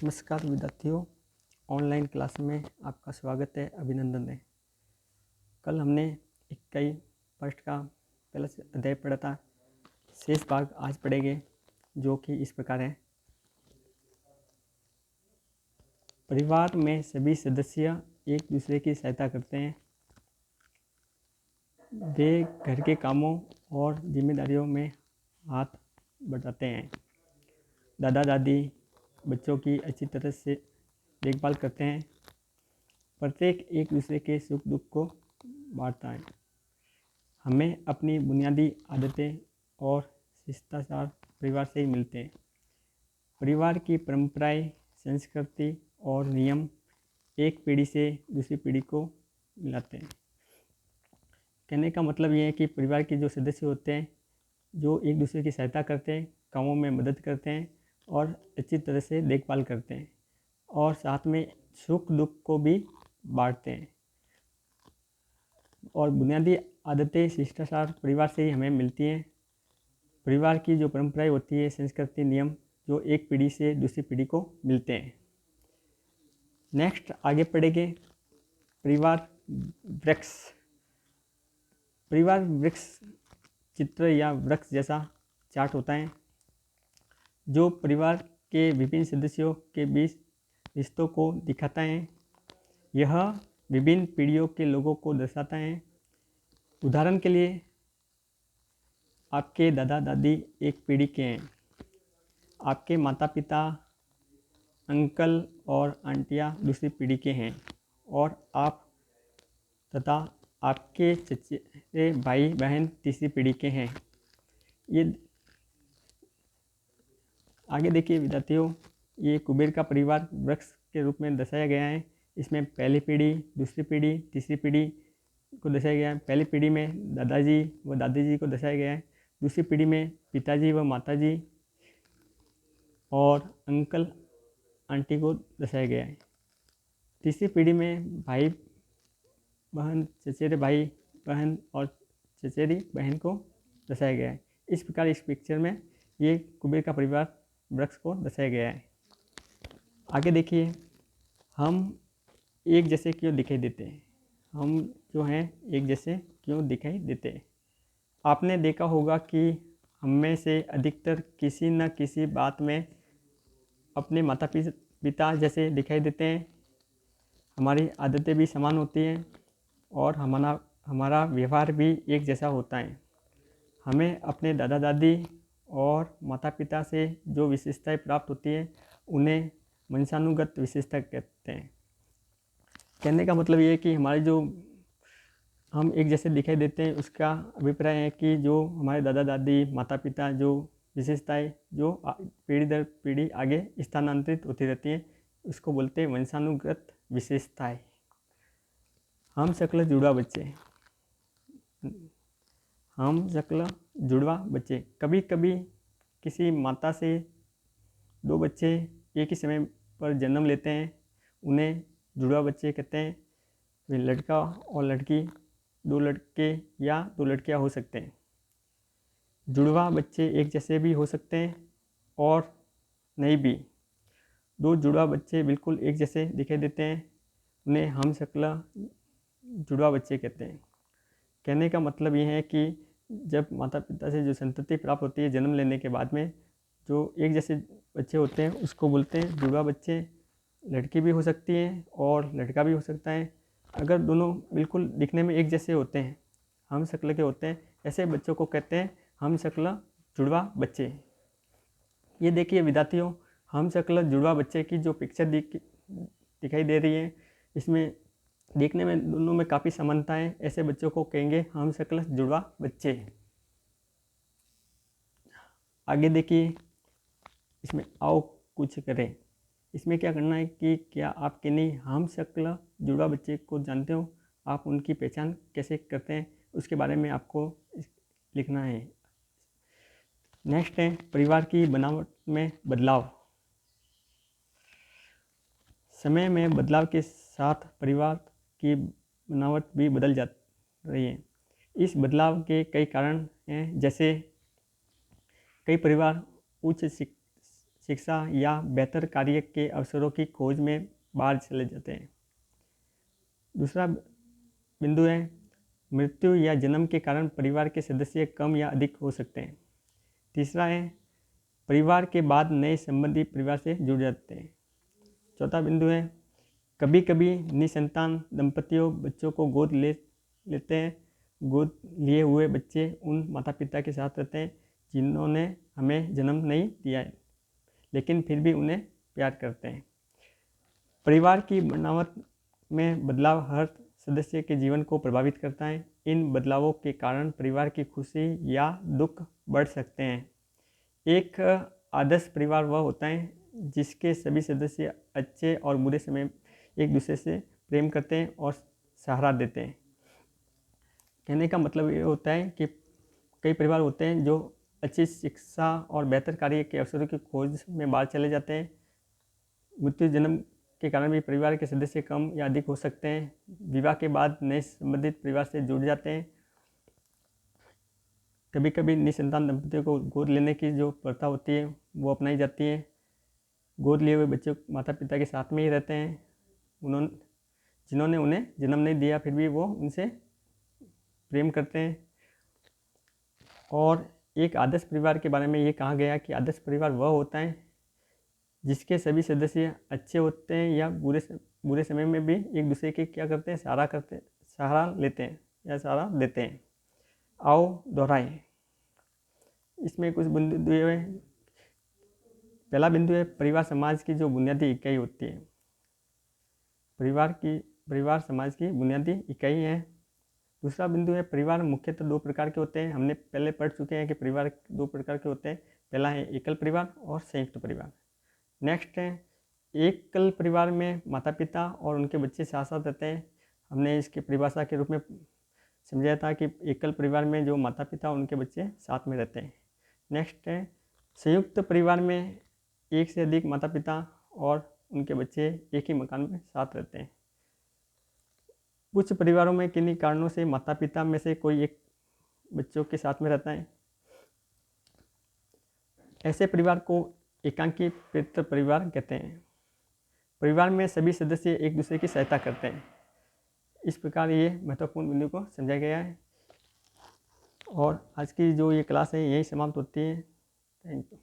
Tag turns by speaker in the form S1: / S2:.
S1: नमस्कार विद्यार्थियों, online class में आपका स्वागत है, अभिनंदन है। कल हमने इकाई फर्स्ट का पहला अध्याय पढ़ा था। शेष भाग आज पढ़ेंगे, जो कि इस प्रकार है। परिवार में सभी सदस्य एक दूसरे की सहायता करते हैं। वे घर के कामों और जिम्मेदारियों में हाथ बटाते हैं। दादा दादी बच्चों की अच्छी तरह से देखभाल करते हैं। प्रत्येक एक दूसरे के सुख दुख को बांटता है। हमें अपनी बुनियादी आदतें और शिष्टाचार परिवार से ही मिलते हैं। परिवार की परंपराएं, संस्कृति और नियम एक पीढ़ी से दूसरी पीढ़ी को मिलाते हैं। कहने का मतलब ये है कि परिवार के जो सदस्य होते हैं, जो एक दूसरे की सहायता करते हैं, कामों में मदद करते हैं और अच्छी तरह से देखभाल करते हैं और साथ में सुख दुख को भी बांटते हैं। और बुनियादी आदतें, शिष्टाचार परिवार से ही हमें मिलती हैं। परिवार की जो परंपराएं होती है, संस्कृति, नियम, जो एक पीढ़ी से दूसरी पीढ़ी को मिलते हैं। नेक्स्ट आगे पढ़ेंगे परिवार वृक्ष। परिवार वृक्ष चित्र या वृक्ष जैसा चार्ट होता है, जो परिवार के विभिन्न सदस्यों के बीच रिश्तों को दिखाता है। यह विभिन्न पीढ़ियों के लोगों को दर्शाता है। उदाहरण के लिए, आपके दादा दादी एक पीढ़ी के हैं, आपके माता पिता, अंकल और आंटियाँ दूसरी पीढ़ी के हैं और आप तथा आपके चचेरे भाई बहन तीसरी पीढ़ी के हैं। ये आगे देखिए विद्यार्थियों, ये कुबेर का परिवार वृक्ष के रूप में दर्शाया गया है। इसमें पहली पीढ़ी, दूसरी पीढ़ी, तीसरी पीढ़ी को दर्शाया गया है। पहली पीढ़ी में दादाजी व दादी जी को दर्शाया गया है। दूसरी पीढ़ी में पिताजी व माताजी और अंकल आंटी को दर्शाया गया है। तीसरी पीढ़ी में भाई बहन, चचेरे भाई बहन और चचेरी बहन को दर्शाया गया है। इस प्रकार इस पिक्चर में ये कुबेर का परिवार वृक्ष को दर्शाया गया है। आगे देखिए, हम एक जैसे क्यों दिखाई देते हैं। हम जो हैं एक जैसे क्यों दिखाई देते हैं। आपने देखा होगा कि हम में से अधिकतर किसी न किसी बात में अपने माता पिता जैसे दिखाई देते हैं। हमारी आदतें भी समान होती हैं और हमारा व्यवहार भी एक जैसा होता है। हमें अपने दादा दादी और माता पिता से जो विशेषताएं प्राप्त होती हैं, उन्हें वंशानुगत विशेषता कहते हैं। कहने का मतलब ये है कि हमारे जो हम एक जैसे दिखाई देते हैं, उसका अभिप्राय है कि जो हमारे दादा दादी, माता पिता, जो विशेषताएं जो पीढ़ी दर पीढ़ी आगे स्थानांतरित होती रहती हैं, उसको बोलते हैं वंशानुगत विशेषताएं। हम शक्ल जुड़वा बच्चे। हम शक्ल जुड़वा बच्चे। कभी कभी किसी माता से दो बच्चे एक ही समय पर जन्म लेते हैं, उन्हें जुड़वा बच्चे कहते हैं। वे लड़का और लड़की, दो लड़के या दो लड़कियां हो सकते हैं। जुड़वा बच्चे एक जैसे भी हो सकते हैं और नहीं भी। दो जुड़वा बच्चे बिल्कुल एक जैसे दिखाई देते हैं, उन्हें हम शक्ल जुड़वा बच्चे कहते हैं। कहने का मतलब ये है कि जब माता पिता से जो संतति प्राप्त होती है जन्म लेने के बाद में, जो एक जैसे बच्चे होते हैं, उसको बोलते हैं जुड़वा बच्चे। लड़की भी हो सकती है और लड़का भी हो सकता है। अगर दोनों बिल्कुल दिखने में एक जैसे होते हैं, हम शक्ल के होते हैं, ऐसे बच्चों को कहते हैं हम शक्ल जुड़वा बच्चे। ये देखिए विद्यार्थियों, हम शक्ल जुड़वा बच्चे की जो पिक्चर दिखाई दे रही है, इसमें देखने में दोनों में काफ़ी समानता है। ऐसे बच्चों को कहेंगे हम शक्ल जुड़वा बच्चे। आगे देखिए, इसमें आओ कुछ करें। इसमें क्या करना है कि क्या आप किन्हीं हम शक्ल जुड़वा बच्चे को जानते हो? आप उनकी पहचान कैसे करते हैं, उसके बारे में आपको लिखना है। नेक्स्ट है परिवार की बनावट में बदलाव। समय में बदलाव के साथ परिवार की बनावट भी बदल जा रही है। इस बदलाव के कई कारण हैं, जैसे कई परिवार उच्च शिक्षा या बेहतर कार्य के अवसरों की खोज में बाहर चले जाते हैं। दूसरा बिंदु है मृत्यु या जन्म के कारण परिवार के सदस्य कम या अधिक हो सकते हैं। तीसरा है परिवार के बाद नए संबंधी परिवार से जुड़ जाते हैं। चौथा बिंदु है कभी कभी निसंतान दंपतियों बच्चों को गोद लेते हैं। गोद लिए हुए बच्चे उन माता पिता के साथ रहते हैं जिन्होंने हमें जन्म नहीं दिया है, लेकिन फिर भी उन्हें प्यार करते हैं। परिवार की बनावट में बदलाव हर सदस्य के जीवन को प्रभावित करता है। इन बदलावों के कारण परिवार की खुशी या दुख बढ़ सकते हैं। एक आदर्श परिवार वह होता है जिसके सभी सदस्य अच्छे और बुरे समय एक दूसरे से प्रेम करते हैं और सहारा देते हैं। कहने का मतलब ये होता है कि कई परिवार होते हैं जो अच्छी शिक्षा और बेहतर कार्य के अवसरों की खोज में बाहर चले जाते हैं। मृत्यु जन्म के कारण भी परिवार के सदस्य कम या अधिक हो सकते हैं। विवाह के बाद नए संबंधित परिवार से जुड़ जाते हैं। कभी कभी निसंतान दंपतियों को गोद लेने की जो प्रथा होती है वो अपनाई जाती है। गोद लिए हुए बच्चे माता पिता के साथ में ही रहते हैं जिन्होंने उन्हें जन्म नहीं दिया, फिर भी वो उनसे प्रेम करते हैं। और एक आदर्श परिवार के बारे में ये कहा गया कि आदर्श परिवार वह होता है जिसके सभी सदस्य अच्छे होते हैं या बुरे समय में भी एक दूसरे के क्या करते हैं सहारा लेते हैं या सहारा देते हैं। आओ दोहराएं। इसमें कुछ बिंदु है। पहला बिंदु है परिवार समाज की जो बुनियादी इकाई होती है। परिवार समाज की बुनियादी इकाई है। दूसरा बिंदु है परिवार मुख्यतः दो प्रकार के होते हैं। हमने पहले पढ़ चुके हैं कि परिवार दो प्रकार के होते हैं। पहला है एकल परिवार और संयुक्त परिवार। नेक्स्ट है एकल परिवार में माता पिता और उनके बच्चे साथ साथ रहते हैं। हमने इसकी परिभाषा के रूप में समझाया था कि एकल परिवार में जो माता पिता और उनके बच्चे साथ में रहते हैं। नेक्स्ट है संयुक्त परिवार में एक से अधिक माता पिता और उनके बच्चे एक ही मकान में साथ रहते हैं। कुछ परिवारों में किन्हीं कारणों से माता पिता में से कोई एक बच्चों के साथ में रहता है। ऐसे परिवार को एकांकी पितृ परिवार कहते हैं। परिवार में सभी सदस्य एक दूसरे की सहायता करते हैं। इस प्रकार ये महत्वपूर्ण बिंदु को समझाया गया है। और आज की जो ये क्लास है यही समाप्त होती है। Thank you.